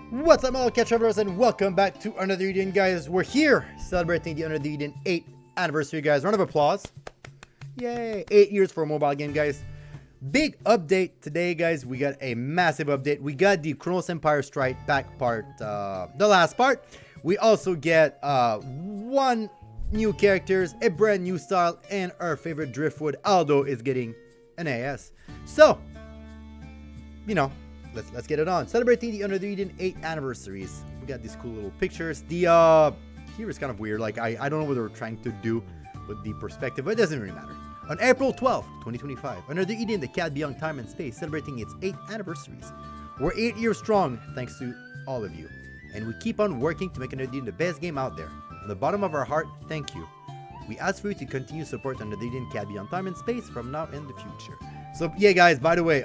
What's up, my cat travelers, and welcome back to another Eden, guys. We're here celebrating the Another Eden 8th anniversary, guys. Round of applause. Yay, 8 years for a mobile game, guys. Big update today, guys. We got a massive update. We got the Chronos Empire Strike Back part, the last part. We also get one new characters, a brand new style, and our favorite Driftwood Aldo is getting an AS. So, you know, let's get it on. Celebrating the Another Eden 8 anniversaries. We got these cool little pictures. The here is kind of weird. Like I don't know what they're trying to do with the perspective, but it doesn't really matter. On April 12th, 2025, Another Eden, the cat beyond time and space, celebrating its 8th anniversaries. We're 8 years strong, thanks to all of you, and we keep on working to make Another Eden the best game out there. From the bottom of our heart, thank you. We ask for you to continue support Another Eden, cat beyond time and space from now in the future. So yeah, guys. By the way,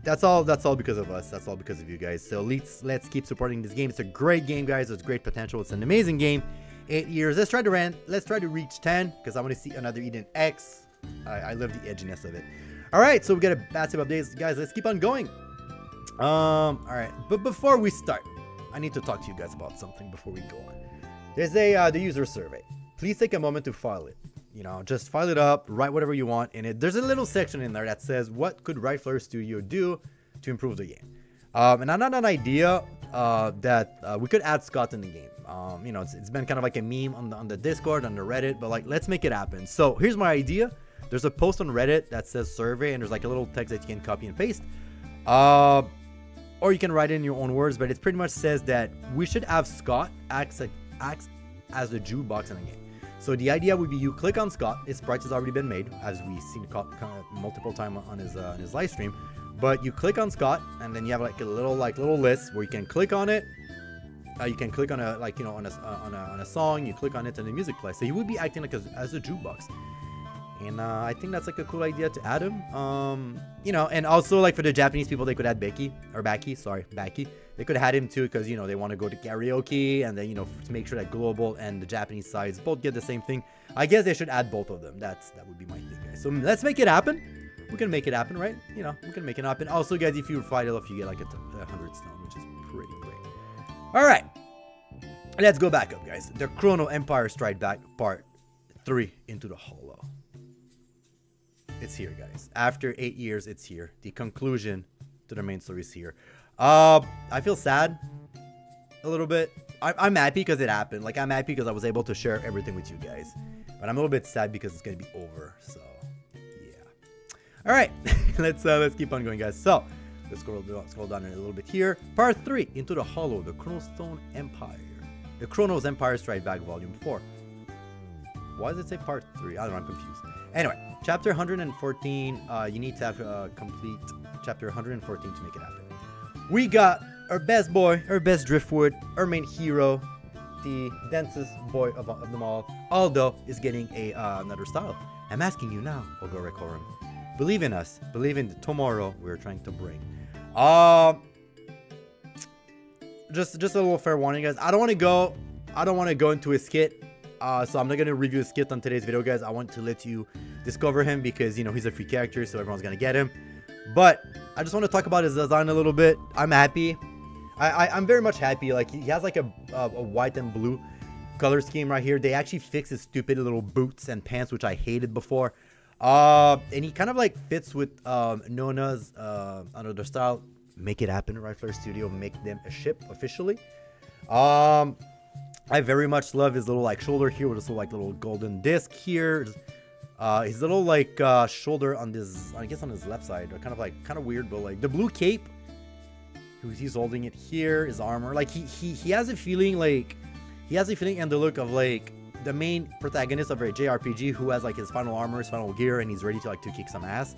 that's all because of us. That's all because of you guys. So let's keep supporting this game. It's a great game, guys. It's great potential. It's an amazing game. 8 years. Let's try to reach 10 because I want to see Another Eden X. I love the edginess of it. All right, so we got a massive updates, guys. Let's keep on going. All right, but before we start, I need to talk to you guys about something before we go on. There's the user survey. Please take a moment to file it. You know, just file it up, write whatever you want in it. There's a little section in there that says, what could Wrangler Studio do to improve the game? And I had an idea that we could add Scott in the game. You know, it's been kind of like a meme on the Discord, on the Reddit, but like, let's make it happen. So here's my idea. There's a post on Reddit that says survey, and there's like a little text that you can copy and paste. Or you can write it in your own words, but it pretty much says that we should have Scott act as the jukebox in the game. So the idea would be you click on Scott. His sprite has already been made, as we've seen multiple times on his live stream. But you click on Scott, and then you have like a little list where you can click on it. You can click on on a song. You click on it, and the music plays. So he would be acting like as a jukebox. And I think that's like a cool idea to add him. You know, and also like for the Japanese people, they could add Baki. They could add him too because, you know, they want to go to karaoke, and then, you know, to make sure that global and the Japanese sides both get the same thing. I guess they should add both of them. That would be my thing, guys. So let's make it happen. We can make it happen, right? You know, we can make it happen. Also, guys, if you fight it off, you get like 100 stone, which is pretty great. All right, let's go back up, guys. The Chrono Empire Strike Back Part 3 into the Hollow. It's here, guys. After 8 years, it's here. The conclusion to the main story is here. I feel sad a little bit. I'm happy because it happened. Like, I'm happy because I was able to share everything with you guys. But I'm a little bit sad because it's gonna be over. So, yeah. All right, let's keep on going, guys. So, let's scroll down a little bit here. Part 3, Into the Hollow, the Chronostone Empire. The Chronos Empire Strike Back Volume 4. Why does it say Part 3? I don't know, I'm confused. Anyway, Chapter 114, you need to have complete Chapter 114 to make it happen. We got our best boy, our best Driftwood, our main hero, the densest boy of them all. Aldo is getting another style. I'm asking you now, Ogorekorum. Believe in us. Believe in the tomorrow we're trying to bring. Just a little fair warning, guys. I don't want to go into his skit. So I'm not going to review his skit on today's video, guys. I want to let you discover him because, you know, he's a free character, so everyone's going to get him. But I just want to talk about his design a little bit. I'm happy. I'm very much happy. Like, he has like a white and blue color scheme right here. They actually fixed his stupid little boots and pants, which I hated before. And he kind of like fits with Nona's another style. Make it happen, Wrangler Studio. Make them a ship officially. I very much love his little like shoulder here with this little golden disc here. His little like shoulder on this, I guess on his left side, kind of weird, but like the blue cape. He's holding it here. His armor, like he has a feeling and the look of like the main protagonist of a JRPG who has like his final armor, his final gear, and he's ready to kick some ass.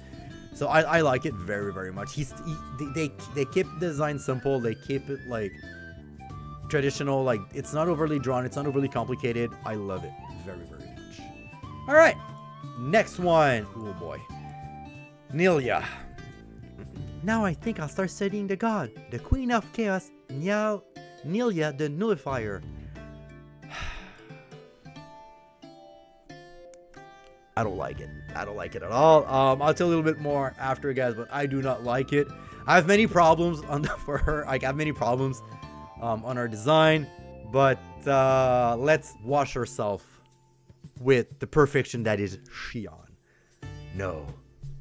So I like it very, very much. They keep the design simple. They keep it like traditional. Like, it's not overly drawn. It's not overly complicated. I love it very, very much. All right, next one. Oh boy, Nilya. Now I think I'll start studying the god, the queen of chaos, Nilya the nullifier. I don't like it. I don't like it at all. I'll tell you a little bit more after, guys, but I do not like it. I have many problems for her. I have many problems on our design. But let's wash ourselves with the perfection that is Shion. No,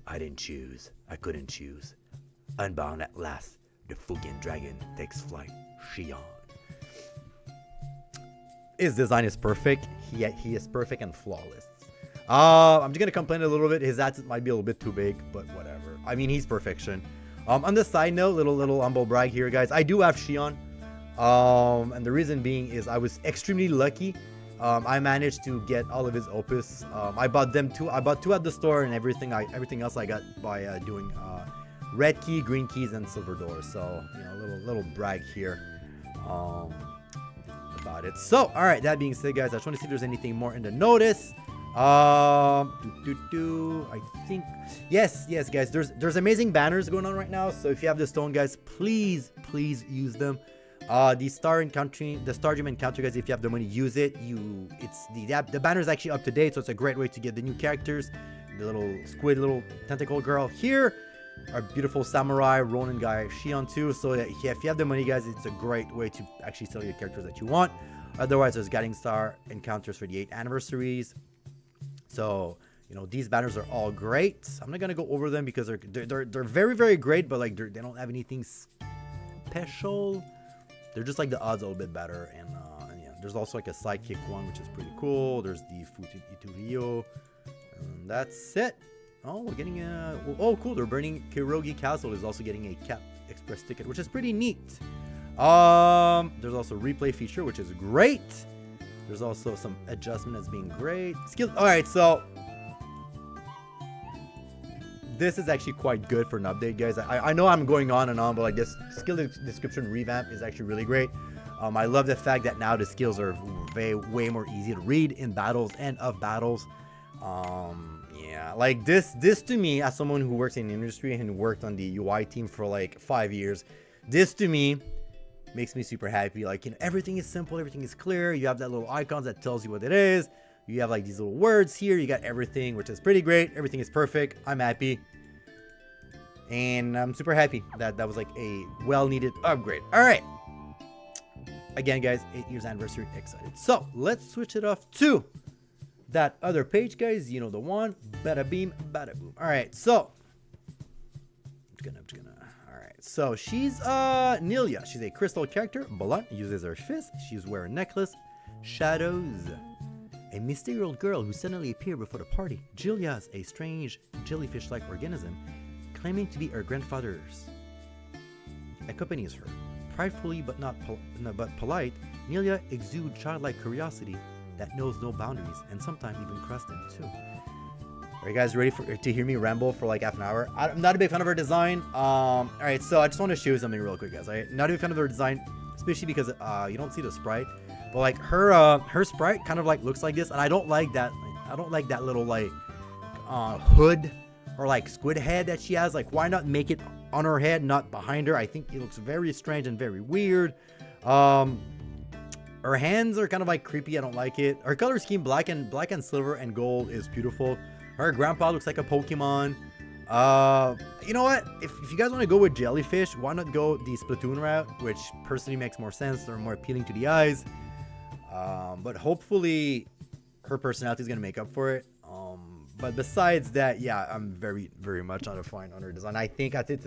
I didn't choose. I couldn't choose. Unbound at last, the Fugian dragon takes flight. Shion. His design is perfect. He is perfect and flawless. I'm just gonna complain a little bit. His attitude might be a little bit too big, but whatever. I mean, he's perfection. On the side note, little humble brag here, guys. I do have Shion. And the reason being is I was extremely lucky. I managed to get all of his opus. I bought them two. I bought two at the store, and everything else I got by doing red key, green keys, and silver doors. So you know, little brag here. About it. So, all right. That being said, guys, I just want to see if there's anything more in the notice. I think yes, guys. There's amazing banners going on right now. So if you have the stone, guys, please use them. The star gem encounter, guys. If you have the money, use it. The banner is actually up to date, so it's a great way to get the new characters. The little squid, little tentacle girl here. Our beautiful samurai Ronin guy Shion too. So yeah, if you have the money, guys, it's a great way to actually sell your characters that you want. Otherwise, there's guiding star encounters for the 8 anniversaries. So you know, these banners are all great. I'm not gonna go over them because they're very, very great, but like they don't have anything special. They're just like the odds a little bit better. And yeah, there's also like a sidekick one, which is pretty cool. There's the Futsunomitama. And that's it. Oh, we're getting a... Oh, cool. They're burning Kirogi Castle is also getting a Cap Express ticket, which is pretty neat. There's also a replay feature, which is great. There's also some adjustment that's being great. Skill... Alright, so... This is actually quite good for an update, guys. I know I'm going on and on, but like this skill description revamp is actually really great. I love the fact that now the skills are way more easy to read in battles and of battles. Yeah, like this to me, as someone who works in the industry and worked on the UI team for like 5 years, this to me makes me super happy. Like, you know, everything is simple, everything is clear. You have that little icons that tells you what it is. You have like these little words here. You got everything, which is pretty great. Everything is perfect. I'm happy. And I'm super happy that was like a well-needed upgrade. All right. Again, guys, 8 years anniversary. Excited. So let's switch it off to that other page, guys. You know the one. Bada beam, bada boom. All right. So I'm just gonna. All right. So she's Nilya. She's a crystal character. Blunt uses her fist. She's wearing a necklace. Shadows. A mysterious girl who suddenly appeared before the party. Jilya is a strange jellyfish-like organism claiming to be her grandfather's. Accompanies her. Pridefully but polite, Nilya exudes childlike curiosity that knows no boundaries and sometimes even cross them too. Are you guys ready to hear me ramble for like half an hour? I'm not a big fan of her design. Alright, so I just want to show you something real quick, guys. I'm not a big fan of her design, especially because you don't see the sprite. But like her sprite kind of like looks like this, and I don't like that. I don't like that little like hood or like squid head that she has. Like, why not make it on her head, not behind her? I think it looks very strange and very weird. Her hands are kind of like creepy. I don't like it. Her color scheme, black and silver and gold, is beautiful. Her grandpa looks like a Pokemon. You know what? If you guys want to go with jellyfish, why not go the Splatoon route, which personally makes more sense. They're more appealing to the eyes. But hopefully her personality is gonna make up for it. But besides that, yeah, I'm very, very much not a fan on her design. I think they didn't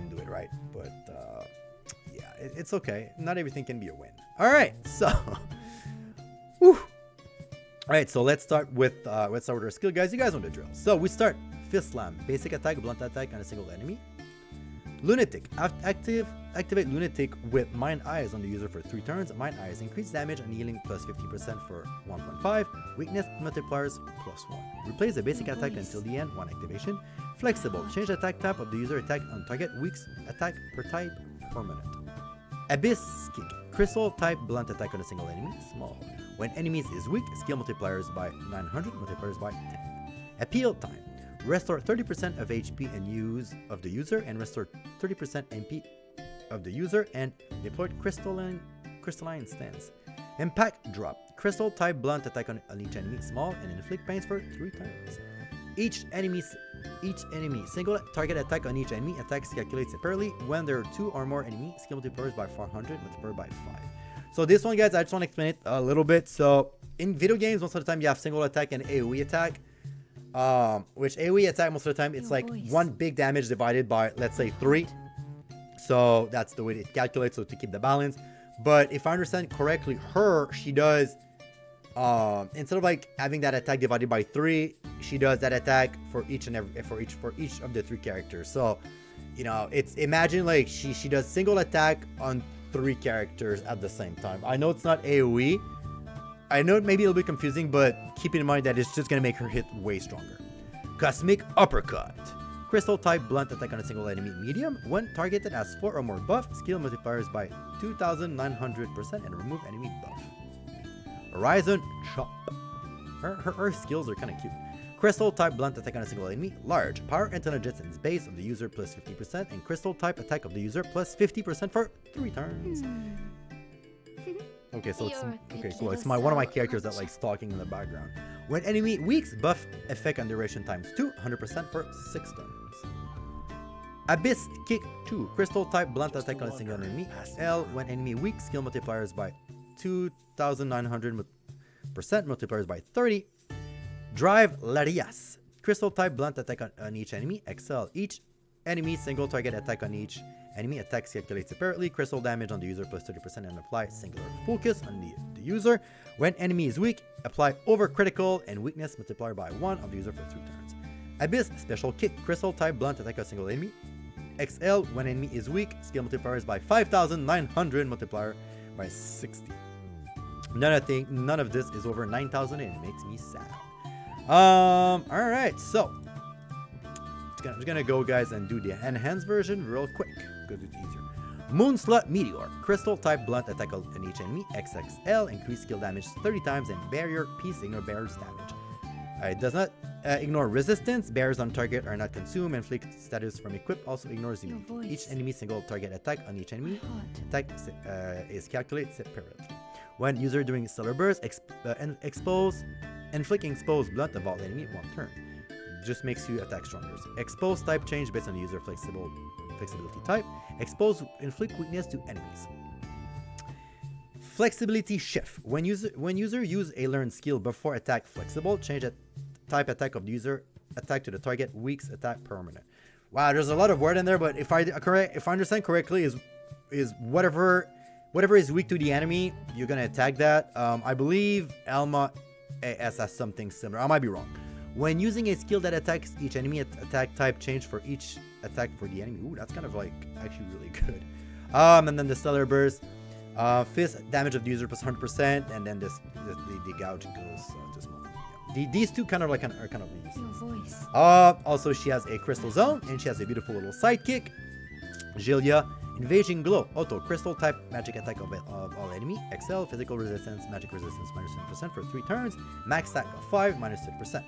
do it right, but yeah, it's okay. Not everything can be a win. All right, so, whew. All right, so let's start with our skill, guys. You guys know the drill. So we start Fist Slam, basic attack, blunt attack on a single enemy. Lunatic. Activate Lunatic with Mind Eyes on the user for 3 turns. Mind Eyes increase damage and healing plus 50% for 1.5. Weakness multipliers plus 1. Replace the basic attack until the end, 1 activation. Flexible. Change attack type of the user attack on target. Weaks attack per type permanent. Abyss Kick. Crystal type blunt attack on a single enemy. Small. When enemies is weak, skill multipliers by 900, multipliers by 10. Appeal time. Restore 30% of HP and use of the user, and restore 30% MP of the user, and deploy crystalline stance. Impact drop. Crystal type blunt attack on each enemy, small, and inflict pains for 3 times. Each enemy each enemy. Single target attack on each enemy. Attacks calculated separately. When there are 2 or more enemies, skill multipliers by 400, multiplied by 5. So this one, guys, I just want to explain it a little bit. So in video games, most of the time you have single attack and AoE attack. Which AoE attack, most of the time, it's like 1 big damage divided by, let's say, 3. So that's the way it calculates, so to keep the balance. But if I understand correctly, she does, instead of like having that attack divided by 3, she does that attack for each of the 3 characters. So, you know, it's, imagine like she does single attack on 3 characters at the same time. I know it's not AoE. I know maybe it'll be confusing, but keep in mind that it's just gonna make her hit way stronger. Cosmic Uppercut. Crystal type blunt attack on a single enemy medium. When targeted as 4 or more buff, skill multipliers by 2,900% and remove enemy buff. Horizon Chop. Her skills are kind of cute. Crystal type blunt attack on a single enemy. Large. Power, intelligence, and base of the user plus 50%. And crystal type attack of the user plus 50% for 3 turns. Okay, so it's okay, cool. It's one of my characters that likes talking in the background. When enemy weaks, buff effect on duration times 2, 100% for 6 turns. Abyss Kick 2. Crystal type blunt attack on a single enemy. L. When enemy weak, skill multipliers by 2,900%, multipliers by 30. Drive Larias. Crystal type blunt attack on each enemy. XL. Each enemy single target attack on each enemy attacks calculated separately. Crystal damage on the user plus 30% and apply singular focus on the user. When enemy is weak, apply over critical and weakness multiplier by 1 of the user for 3 turns. Abyss Special Kick. Crystal type blunt attack on a single enemy. XL. When enemy is weak, skill multipliers by 5,900 multiplier by 60. None of this is over 9,000 and it makes me sad. Alright, so I'm just gonna go, guys, and do the enhanced version real quick because it's easier. Moonslot Meteor. Crystal type blunt attack on each enemy. XXL. Increase skill damage 30 times and barrier piece ignore barriers damage. It does not ignore resistance. Barriers on target are not consumed. Inflict status from equip also ignores immunity. Each enemy single target attack on each enemy attack is calculated separately. When user doing stellar burst, inflict exposed blunt of all enemy 1 turn. Just makes you attack stronger. Expose type change based on the user flexibility type. Expose inflict weakness to enemies. Flexibility shift. When user use a learned skill before attack flexible, change a type attack of the user attack to the target weaks attack permanent. Wow, there's a lot of word in there, but if I understand correctly, is whatever is weak to the enemy, you're gonna attack that. I believe Alma ES has something similar. I might be wrong. When using a skill that attacks each enemy, attack type change for each attack for the enemy. Ooh, that's kind of like actually really good. And then the stellar burst, fist damage of the user plus 100%, and then the gouge goes to small. Yeah. These two kind of like are kind of useless. Also, she has a crystal zone, and she has a beautiful little sidekick, Jilya. Invasion Glow. Auto. Crystal type magic attack of all enemy. XL. Physical resistance. Magic resistance minus 10% for 3 turns. Max stack of 5 minus 10%.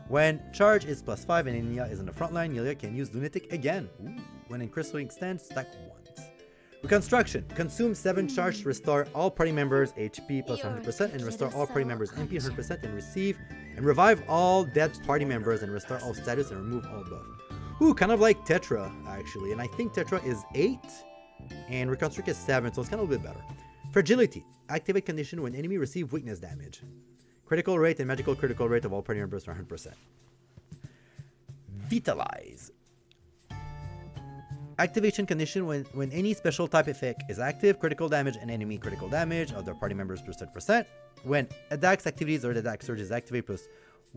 When charge is plus 5 and Nilya is in the front line, Nilya can use Lunatic again. Ooh. When in crystal extends, stack once. Reconstruction. Consume 7 charge to restore all party members HP plus 100% and restore all party members MP 100% and revive all dead party members and restore all status and remove all buff. Ooh, kind of like Tetra actually, and I think Tetra is 8 and Reconstruct is 7, so it's kind of a bit better. Fragility. Activate condition when enemy receive weakness damage. Critical rate and magical critical rate of all party members are 100%. Vitalize. Activation condition when any special type effect is active. Critical damage and enemy critical damage of their party members plus 10%. When ADAX activities or the ADAX surge is activated plus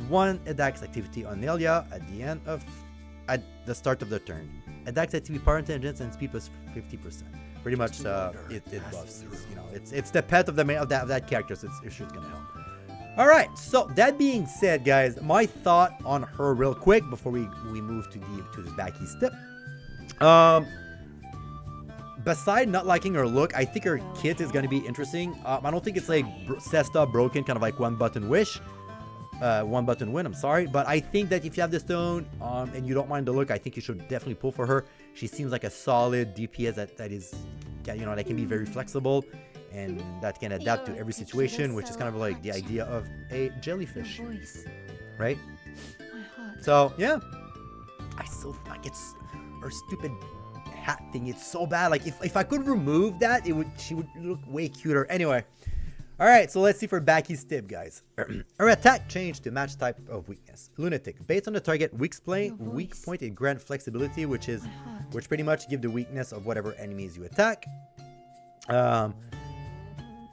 1 ADAX activity on Nilya at the start of the turn. ADAX activity power intelligence and speed plus 50%. Pretty much it buffs. You know, it's the pet of that character, so it's sure it's gonna help. All right, so that being said, guys, my thought on her real quick before we move to the backy step. Beside not liking her look, I think her kit is gonna be interesting. I don't think it's like Cesta broken, kind of like one button win. I'm sorry, but I think that if you have the stone and you don't mind the look, I think you should definitely pull for her. She seems like a solid DPS that is, you know, that can be very flexible and that can adapt to every situation, which is kind of like the idea of a jellyfish, right? So yeah, I still like it's her stupid hat thing. It's so bad. Like if I could remove that, she would look way cuter. Anyway. Alright, so let's see for Baki's tip, guys. Her attack changed to match type of weakness. Lunatic. Based on the target weak point, it grants flexibility, which pretty much give the weakness of whatever enemies you attack. So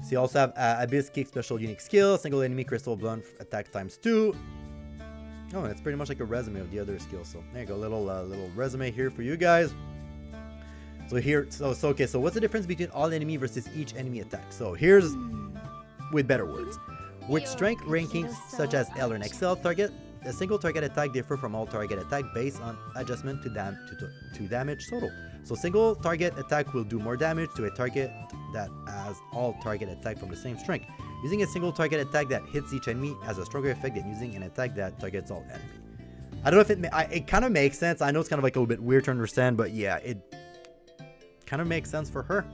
you also have Abyss Kick special unique skill, single enemy crystal blunt attack ×2. Oh, it's pretty much like a resume of the other skills. So there you go, little resume here for you guys. So here, so okay, so what's the difference between all enemy versus each enemy attack? So here's with better words. With strength rankings such as L and XL, a single target attack differ from all target attack based on adjustment to damage total. So single target attack will do more damage to a target that has all target attack from the same strength. Using a single target attack that hits each enemy has a stronger effect than using an attack that targets all enemy. I don't know if it kind of makes sense. I know it's kind of like a little bit weird to understand, but yeah, it kind of makes sense for her.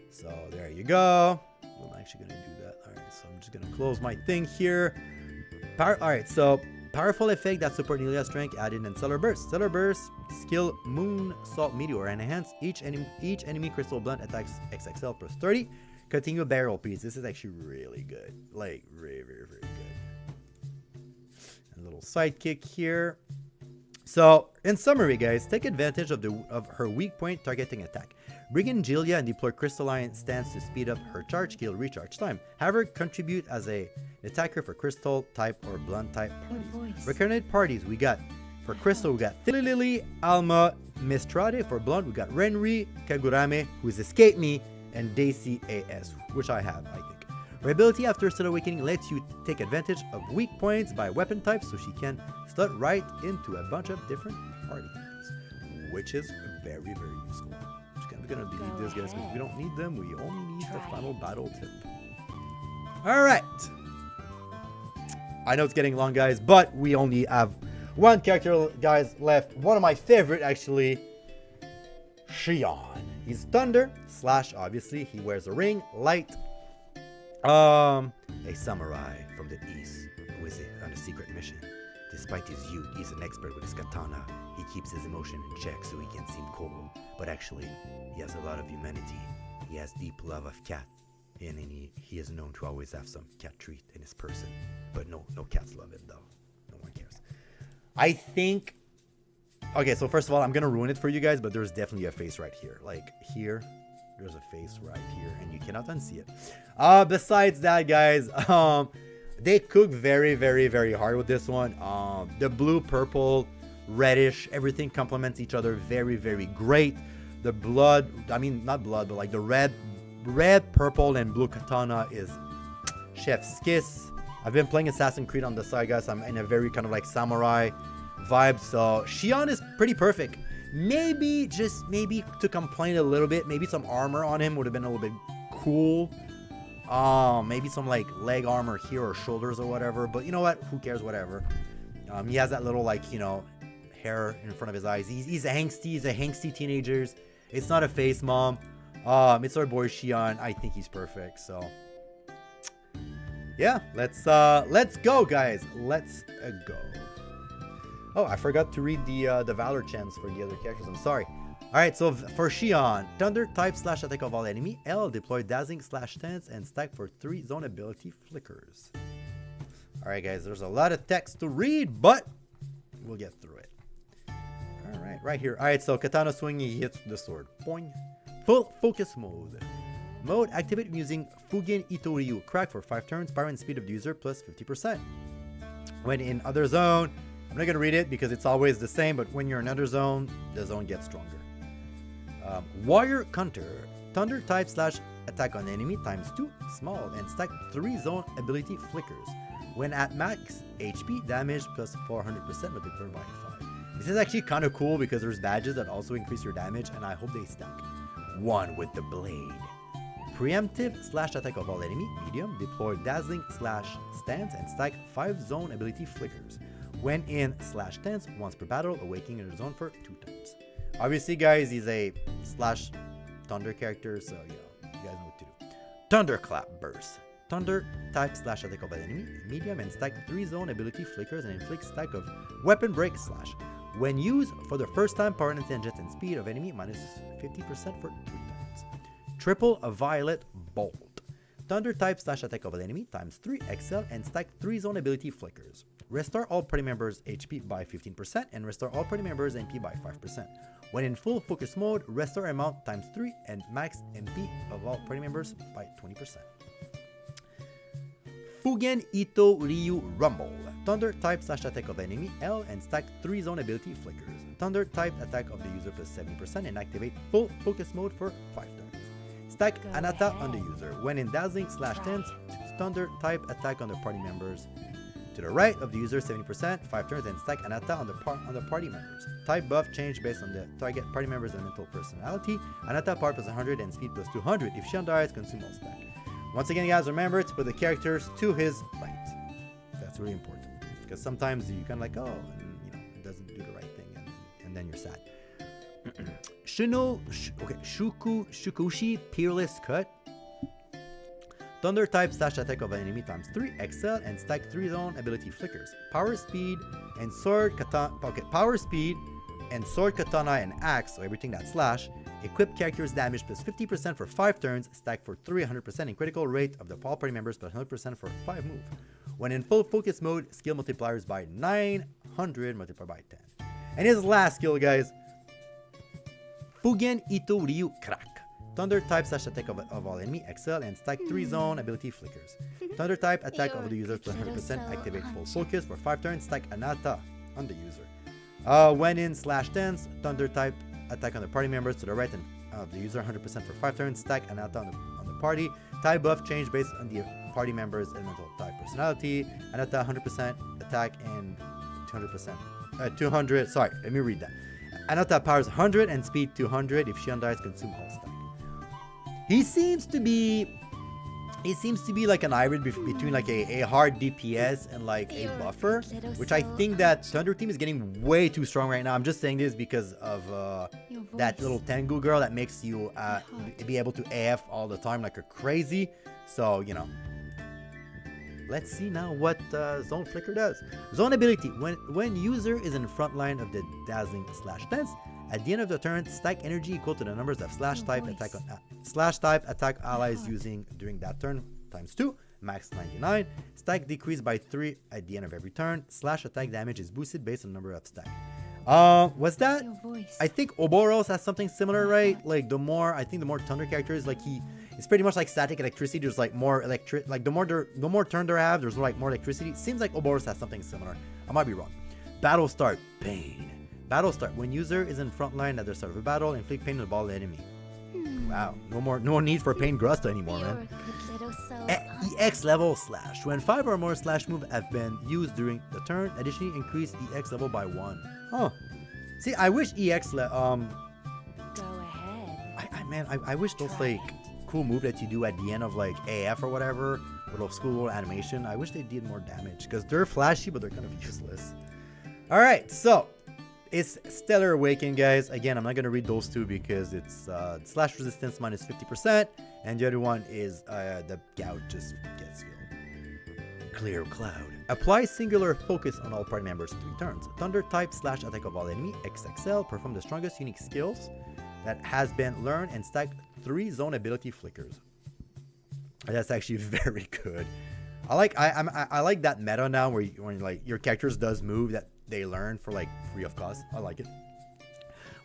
So there you go. I'm actually going to do that. Alright, so I'm just going to close my thing here. Alright, so powerful effect that support Nilya's strength added in Stellar Burst. Stellar Burst, skill Moon Salt Meteor, and enhance each enemy crystal blunt attacks XXL plus 30. Continue barrel piece. This is actually really good. Like, very, very, very good. A little sidekick here. So, in summary, guys, take advantage of her weak point targeting attack. Bring in Jilya and deploy crystalline stance to speed up her charge skill recharge time. Have her contribute as an attacker for crystal type or blunt type parties. Recurrent parties, we got for crystal, we got Lily, Alma, Mistrade. For blunt, we got Renri, Kagurame, who's escaped me, and Daisy ES, which I have, I think. Her ability after Stud Awakening lets you take advantage of weak points by weapon type, so she can stud right into a bunch of different parties, which is very, very useful. I'm gonna delete this, guys, because we don't need them. We only need the final battle tip. Alright. I know it's getting long, guys, but we only have one character, guys, left. One of my favorite, actually. Shion. He's Thunder / obviously he wears a ring, light. A samurai from the east who is on a secret mission. Despite his youth, he's an expert with his katana. He keeps his emotion in check so he can seem cold, but actually he has a lot of humanity. He has deep love of cat, and he is known to always have some cat treat in his person. But no cats love him though. No one cares. I think. Okay, so first of all, I'm gonna ruin it for you guys, but there's definitely a face right here. Like here, there's a face right here, and you cannot unsee it. Besides that, guys, they cook very, very, very hard with this one. The blue, purple, reddish, everything complements each other very, very great. The blood, I mean not blood, but like the red, purple, and blue katana is chef's kiss. I've been playing Assassin's Creed on the side, guys. I'm in a very kind of like samurai vibe, so Shion is pretty perfect. Maybe, just maybe to complain a little bit, maybe some armor on him would have been a little bit cool. Maybe some like leg armor here or shoulders or whatever, but you know what, who cares, whatever. He has that little like, you know, hair in front of his eyes. He's a hangsty teenager. It's not a face, mom. It's our boy Shion. I think he's perfect. So yeah, let's go, guys. Let's go. Oh, I forgot to read the valor chants for the other characters. I'm sorry. Alright, so for Shion, Thunder type / attack of all enemy. L, deploy dazzling / stance and stack for 3 zone ability flickers. Alright, guys, there's a lot of text to read, but we'll get through it. Alright, right here. Alright, so katana swinging, he hits the sword. Boing. Full focus mode. Mode activate using Fugin Itoryu. Crack for 5 turns. Power and speed of the user plus 50%. When in other zone, I'm not going to read it because it's always the same, but when you're in another zone, the zone gets stronger. Warrior Counter. Thunder type / attack on enemy ×2. Small and stack 3 zone ability flickers. When at max HP, damage plus 400% multiplied by 5. This is actually kind of cool because there's badges that also increase your damage, and I hope they stack. 1 with the blade. Preemptive / attack of all enemy, medium. Deploy dazzling / stance and stack 5 zone ability flickers. When in /stance, once per battle, awakening in the zone for 2 times. Obviously, guys, he's a / thunder character, so you guys know what to do. Thunderclap burst. Thunder type / attack of an enemy, medium, and stack 3 zone ability flickers and inflict stack of weapon break /. When used for the first time, power and tangent and speed of enemy minus 50% for 3 turns. Triple a violet bolt. Thunder type slash attack of an enemy times 3 XL and stack 3 zone ability flickers. Restore all party members HP by 15% and restore all party members MP by 5%. When in full focus mode, restore amount times 3 and max MP of all party members by 20%. Fugen Ito Ryu Rumble. Thunder type slash attack of enemy L and stack 3 zone ability flickers. Thunder type attack of the user plus 70% and activate full focus mode for 5 turns. Stack Anata on the user. When in dazzling slash tense, thunder type attack on the party members. To the right of the user 70%, 5 turns, and stack Anata on the party members. Type buff change based on the target party member's elemental personality. Anata power plus 100 and speed plus 200. If Shion dies, consume all stack. Once again, guys, remember to put the characters to his right. That's really important. Because sometimes you kind of like, oh, and, you know, it doesn't do the right thing, and then you're sad. Shukushi Peerless Cut. Thunder type slash attack of an enemy times 3 XL and stack 3 zone ability flickers. Power speed and sword katana. Okay, power speed and sword katana and axe, so everything that's slash. Equip characters damage plus 50% for 5 turns, stack for 300% in critical rate of the all party members plus 100% for 5 move. When in full focus mode, skill multipliers by 900 multiplied by 10. And his last skill, guys, Fugen Ito Ryu Crack. Thunder type slash attack of all enemy XL and stack 3 zone ability flickers. Thunder type attack of the user plus 100% activate full focus for 5 turns, stack Anata on the user. When in slash tense, thunder type attack on the party members to the right and the user 100% for 5 turns, stack Anata on the party. Type buff change based on the party members' elemental type personality. Anata 100% attack and 200. Sorry, let me read that. Anata powers 100 and speed 200. If Shion dies, consume all stack. He seems to be like an hybrid between like a hard DPS and like a buffer, which I think that Thunder Team is getting way too strong right now. I'm just saying this because of that little Tengu girl that makes you be able to AF all the time like a crazy. So, you know. Let's see now what Zone Flicker does. Zone ability. When user is in front line of the dazzling slash tense, at the end of the turn, stack energy equal to the numbers of slash type attack allies using during that turn times 2, max 99. Stack decreased by 3 at the end of every turn. Slash attack damage is boosted based on number of stack. Was that? I think Ouroboros has something similar, right? Like the more Thunder characters, like it's pretty much like static electricity. There's like more like the more turn they have, there's like more electricity. Seems like Ouroboros has something similar. I might be wrong. Battle start. Pain. Battle start. When user is in front line at the start of a battle, inflict pain on the ball enemy. Wow. No need for Pain Grusta anymore, man. EX level slash. When 5 or more slash move have been used during the turn, additionally increase EX level by 1. Huh. See, I wish EX Go ahead. I wish those like cool move that you do at the end of like AF or whatever, little school animation. I wish they did more damage because they're flashy, but they're kind of useless. All right, so it's Stellar Awaken, guys. Again, I'm not gonna read those two because it's slash resistance minus 50%, and the other one is the gout just gets filled. Clear Cloud. Apply singular focus on all party members 3 turns. Thunder type slash attack of all enemy XXL. Perform the strongest unique skills that has been learned and stack 3 zone ability flickers. That's actually very good. I like that meta now where when like your characters does move that they learn for like free of cost. I like it.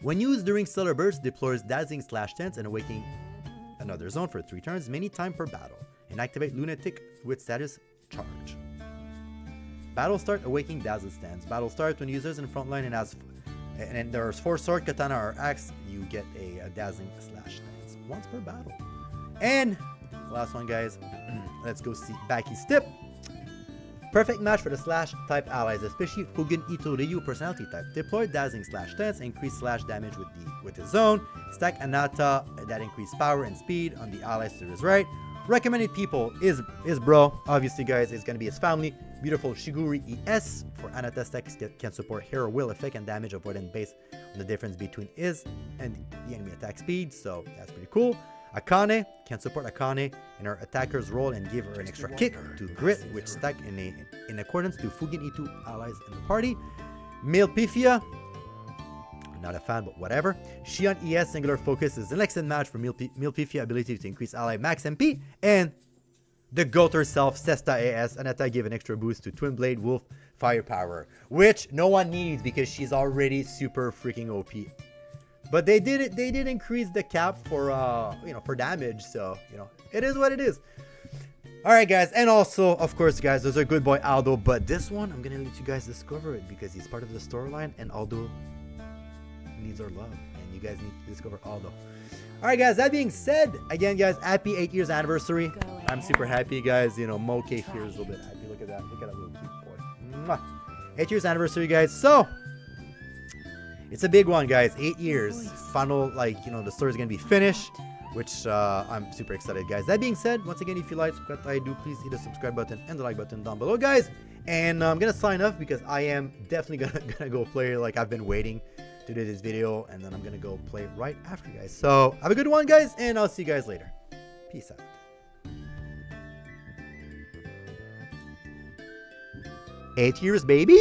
When used during Stellar Burst, deploys dazzling slash tense and awakening another zone for 3 turns, many times per battle, and activate Lunatic with status charge. Battle start, awakening dazzle stance. Battle start when users in front line and there's 4 sword, katana, or axe, you get a dazzling slash stance once per battle. And last one, guys. Let's go see Baki's tip. Perfect match for the slash type allies, especially Fugen Ito Ryu personality type. Deploy dazzling slash stance, increase slash damage with his zone. Stack Anata that increase power and speed on the allies to his right. Recommended people is bro. Obviously, guys, it's gonna be his family. Beautiful Shiguri ES for Anata stacks can support hero will effect and damage avoidance based on the difference between his and the enemy attack speed. So that's pretty cool. Akane can support Akane in her attacker's role and give her an extra kick to grit, which stack in accordance to Fugen Ito allies in the party. Male Pifia not a fan, but whatever. Shion ES singular focus is an excellent match for Milpifia ability to increase ally max MP, and the goat herself, Sesta ES, an attack give an extra boost to Twin Blade Wolf firepower, which no one needs because she's already super freaking OP. But they did increase the cap for for damage, so it is what it is. All right, guys, and also, of course, guys, there's our good boy Aldo, but this one I'm gonna let you guys discover it because he's part of the storyline, and Aldo needs our love, and you guys need to discover Aldo. All right, guys, that being said, again, guys, happy 8 years anniversary. I'm super happy, guys. Mo Cave here is a little bit happy. Look at that little cute boy. Mwah. 8 years anniversary, guys. So it's a big one, guys. 8 years. Final, the story's gonna be finished, which I'm super excited, guys. That being said, once again, if you like what I do, please hit the subscribe button and the like button down below, guys. And I'm gonna sign off because I am definitely gonna go play. I've been waiting to do this video, and then I'm gonna go play right after, guys. So have a good one, guys, and I'll see you guys later. Peace out. 8 years, baby.